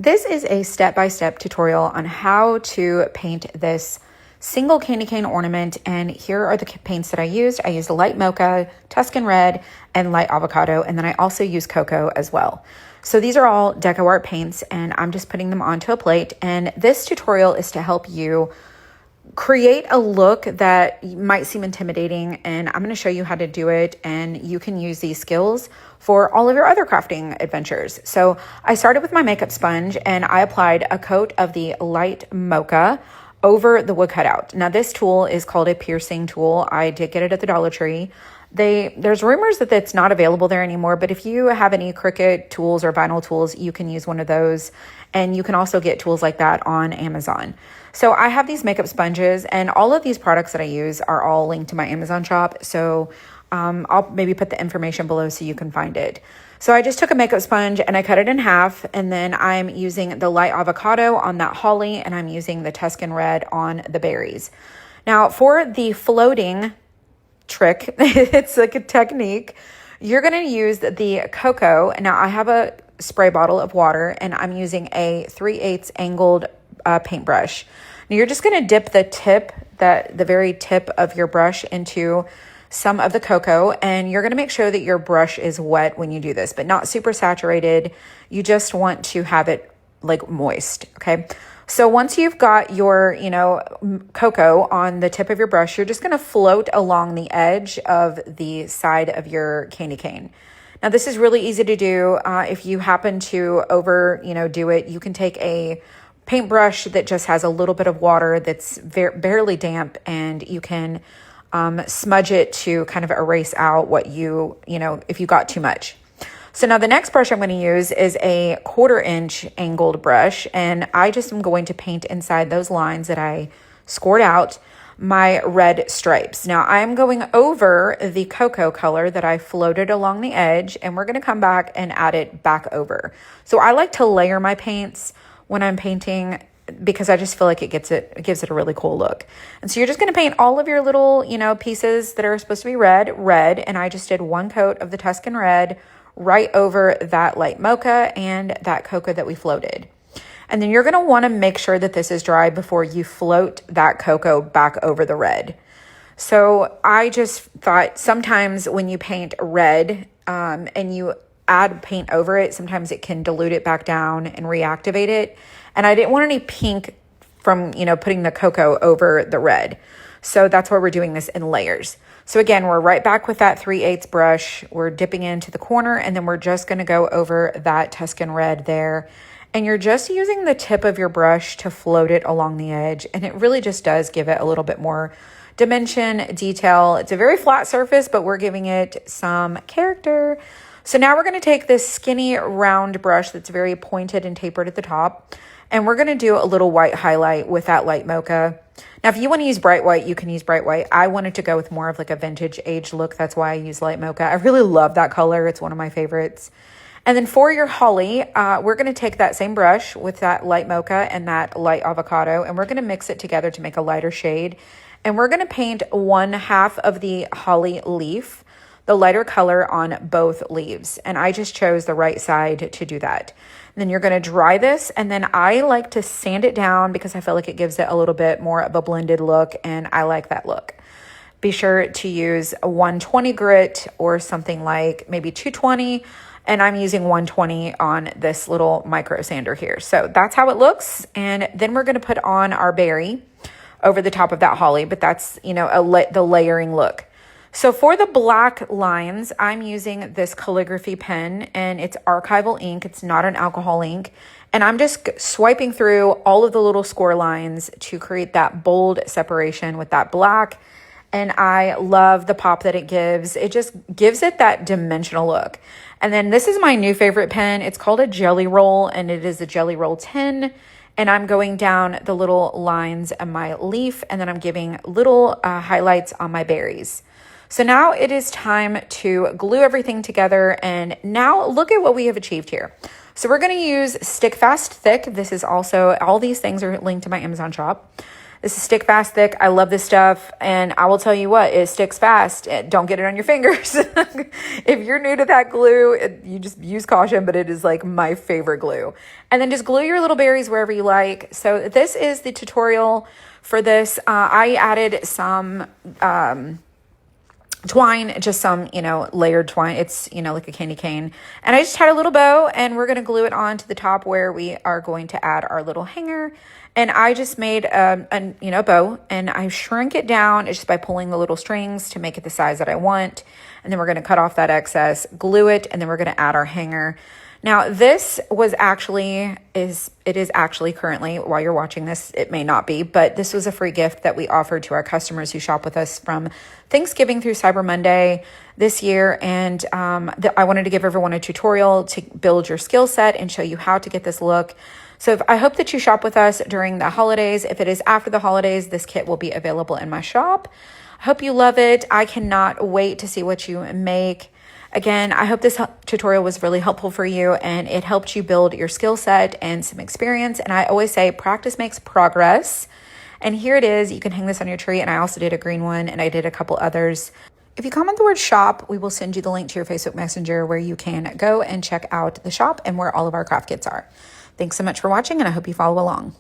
This is a step-by-step tutorial on how to paint this single candy cane ornament, and here are the paints that I used. I used light mocha, Tuscan red, and light avocado, and then I also used cocoa as well. So these are all deco art paints, and I'm just putting them onto a plate, and this tutorial is to help you create a look that might seem intimidating, and I'm going to show you how to do it, and you can use these skills for all of your other crafting adventures. So I started with my makeup sponge and I applied a coat of the light mocha over the wood cutout. Now this tool is called a piercing tool. I did get it at the Dollar Tree. There's rumors that it's not available there anymore, but if you have any Cricut tools or vinyl tools, you can use one of those. And you can also get tools like that on Amazon. So I have these makeup sponges, and all of these products that I use are all linked to my Amazon shop. So I'll maybe put the information below so you can find it. So I just took a makeup sponge and I cut it in half, and then I'm using the light avocado on that holly, and I'm using the Tuscan red on the berries. Now for the floating trick, it's like a technique, you're going to use the cocoa. Now I have a spray bottle of water, and I'm using a 3/8 angled paintbrush. Now you're just going to dip the very tip of your brush into some of the cocoa, and you're going to make sure that your brush is wet when you do this, but not super saturated. You just want to have it like moist. Okay. So once you've got your, cocoa on the tip of your brush, you're just going to float along the edge of the side of your candy cane. Now this is really easy to do. If you happen to do it, you can take a paintbrush that just has a little bit of water that's barely damp, and you can smudge it to kind of erase out what if you got too much. So now the next brush I'm going to use is a 1/4-inch angled brush, and I just am going to paint inside those lines that I scored out my red stripes. Now I'm going over the cocoa color that I floated along the edge, and we're going to come back and add it back over. So I like to layer my paints when I'm painting, because I just feel like it gives it a really cool look. And so you're just going to paint all of your little, pieces that are supposed to be red, and I just did one coat of the Tuscan red right over that light mocha and that cocoa that we floated. And then you're going to want to make sure that this is dry before you float that cocoa back over the red. So I just thought sometimes when you paint red and you add paint over it, sometimes it can dilute it back down and reactivate it. And I didn't want any pink from, putting the cocoa over the red. So that's why we're doing this in layers. So again, we're right back with that 3/8 brush. We're dipping into the corner, and then we're just going to go over that Tuscan red there. And you're just using the tip of your brush to float it along the edge. And it really just does give it a little bit more dimension, detail. It's a very flat surface, but we're giving it some character. So now we're going to take this skinny round brush that's very pointed and tapered at the top, and we're going to do a little white highlight with that light mocha. Now, if you want to use bright white, you can use bright white. I wanted to go with more of like a vintage age look. That's why I use light mocha. I really love that color. It's one of my favorites. And then for your holly, we're going to take that same brush with that light mocha and that light avocado, and we're going to mix it together to make a lighter shade. And we're going to paint 1/2 of the holly leaf, the lighter color on both leaves. And I just chose the right side to do that. And then you're going to dry this, and then I like to sand it down because I feel like it gives it a little bit more of a blended look, and I like that look. Be sure to use a 120 grit or something like maybe 220, and I'm using 120 on this little micro sander here. So that's how it looks. And then we're going to put on our berry over the top of that holly, but that's, the layering look. So for the black lines, I'm using this calligraphy pen, and it's archival ink. It's not an alcohol ink. And I'm just swiping through all of the little score lines to create that bold separation with that black. And I love the pop that it gives. It just gives it that dimensional look. And then this is my new favorite pen. It's called a Jelly Roll, and it is a Jelly Roll 10. And I'm going down the little lines of my leaf, and then I'm giving little highlights on my berries. So now it is time to glue everything together, and now look at what we have achieved here. So we're going to use Stick Fast Thick. This is also, all these things are linked to my Amazon shop. This is Stick Fast Thick. I love this stuff. And I will tell you what, it sticks fast. Don't get it on your fingers. If you're new to that glue, you just use caution, but it is like my favorite glue. And then just glue your little berries wherever you like. So this is the tutorial for this. I added some twine, just some, layered twine. It's, like a candy cane. And I just had a little bow, and we're going to glue it onto the top where we are going to add our little hanger. And I just made a bow, and I shrink it down just by pulling the little strings to make it the size that I want. And then we're going to cut off that excess, glue it, and then we're going to add our hanger. Now, this was actually, it is actually currently, while you're watching this, it may not be, but this was a free gift that we offered to our customers who shop with us from Thanksgiving through Cyber Monday this year. And I wanted to give everyone a tutorial to build your skill set and show you how to get this look. So I hope that you shop with us during the holidays. If it is after the holidays, this kit will be available in my shop. I hope you love it. I cannot wait to see what you make. Again, I hope this tutorial was really helpful for you and it helped you build your skill set and some experience. And I always say practice makes progress. And here it is. You can hang this on your tree. And I also did a green one, and I did a couple others. If you comment the word shop, we will send you the link to your Facebook Messenger where you can go and check out the shop and where all of our craft kits are. Thanks so much for watching, and I hope you follow along.